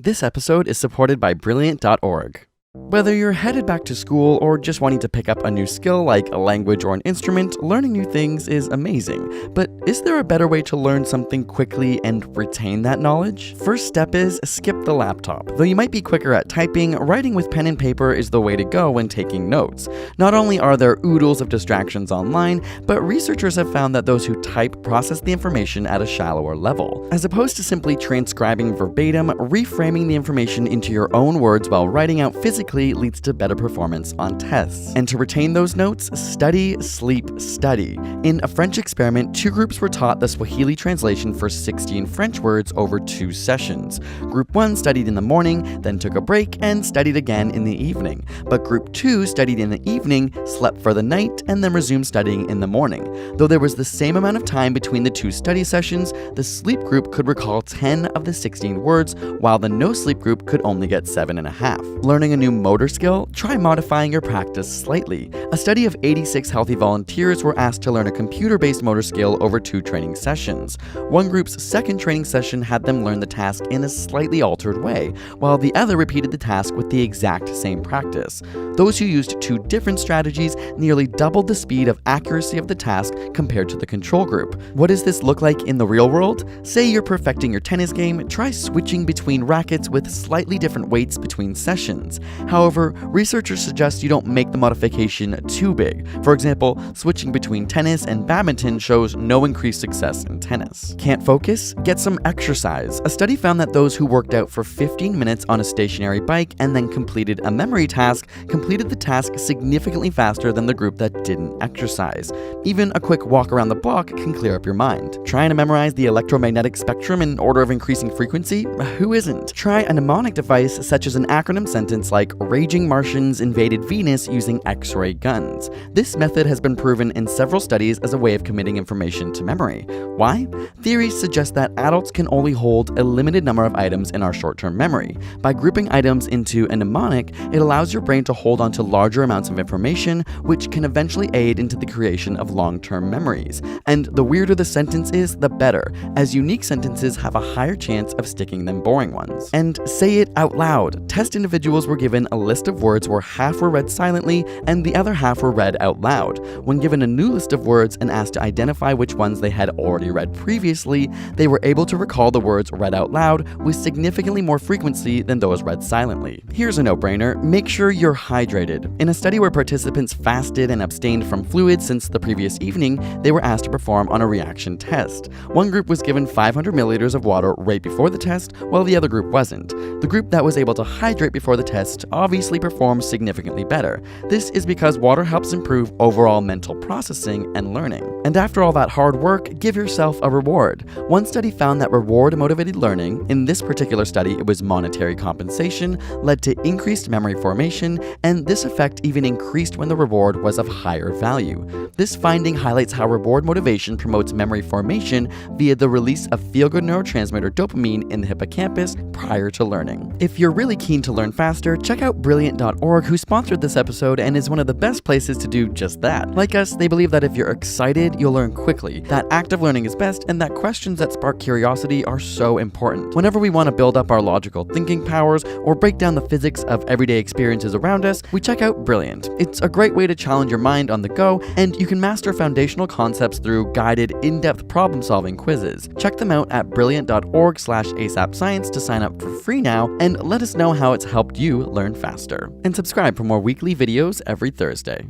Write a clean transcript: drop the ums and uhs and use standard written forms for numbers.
This episode is supported by Brilliant.org. Whether you're headed back to school or just wanting to pick up a new skill like a language or an instrument, learning new things is amazing. But is there a better way to learn something quickly and retain that knowledge? First step is skip the laptop. Though you might be quicker at typing, writing with pen and paper is the way to go when taking notes. Not only are there oodles of distractions online, but researchers have found that those who type process the information at a shallower level. As opposed to simply transcribing verbatim, reframing the information into your own words while writing out physically leads to better performance on tests. And to retain those notes, study, sleep, study. In a French experiment, 2 groups were taught the Swahili translation for 16 French words over 2 sessions. Group 1 studied in the morning, then took a break, and studied again in the evening. But Group 2 studied in the evening, slept for the night, and then resumed studying in the morning. Though there was the same amount of time between the 2 study sessions, the sleep group could recall 10 of the 16 words, while the no-sleep group could only get 7.5. Learning a new motor skill? Try modifying your practice slightly. A study of 86 healthy volunteers were asked to learn a computer-based motor skill over 2 training sessions. One group's second training session had them learn the task in a slightly altered way, while the other repeated the task with the exact same practice. Those who used 2 different strategies nearly doubled the speed of accuracy of the task compared to the control group. What does this look like in the real world? Say you're perfecting your tennis game, try switching between rackets with slightly different weights between sessions. However, researchers suggest you don't make the modification too big. For example, switching between tennis and badminton shows no increased success in tennis. Can't focus? Get some exercise. A study found that those who worked out for 15 minutes on a stationary bike and then completed a memory task completed the task significantly faster than the group that didn't exercise. Even a quick walk around the block can clear up your mind. Trying to memorize the electromagnetic spectrum in order of increasing frequency? Who isn't? Try a mnemonic device such as an acronym sentence like Raging Martians invaded Venus using X-ray guns. This method has been proven in several studies as a way of committing information to memory. Why? Theories suggest that adults can only hold a limited number of items in our short-term memory. By grouping items into a mnemonic, it allows your brain to hold on to larger amounts of information, which can eventually aid into the creation of long-term memories. And the weirder the sentence is, the better, as unique sentences have a higher chance of sticking than boring ones. And say it out loud. Test individuals were given a list of words where half were read silently and the other half were read out loud. When given a new list of words and asked to identify which ones they had already read previously, they were able to recall the words read out loud with significantly more frequency than those read silently. Here's a no-brainer: make sure you're hydrated. In a study where participants fasted and abstained from fluids since the previous evening, they were asked to perform on a reaction test. One group was given 500 milliliters of water right before the test, while the other group wasn't. The group that was able to hydrate before the test obviously performed significantly better. This is because water helps improve overall mental processing and learning. And after all that hard work, give yourself a reward. One study found that reward-motivated learning, in this particular study it was monetary compensation, led to increased memory formation, and this effect even increased when the reward was of higher value. This finding highlights how reward motivation promotes memory formation via the release of feel-good neurotransmitter dopamine in the hippocampus prior to learning. If you're really keen to learn faster, check out Brilliant.org, who sponsored this episode and is one of the best places to do just that. Like us, they believe that if you're excited, you'll learn quickly, that active learning is best, and that questions that spark curiosity are so important. Whenever we want to build up our logical thinking powers or break down the physics of everyday experiences around us, we check out Brilliant. It's a great way to challenge your mind on the go, and you can master foundational concepts through guided, in-depth problem-solving quizzes. Check them out at brilliant.org/asapscience to sign up for free now, and let us know how it's helped you learn faster. And subscribe for more weekly videos every Thursday.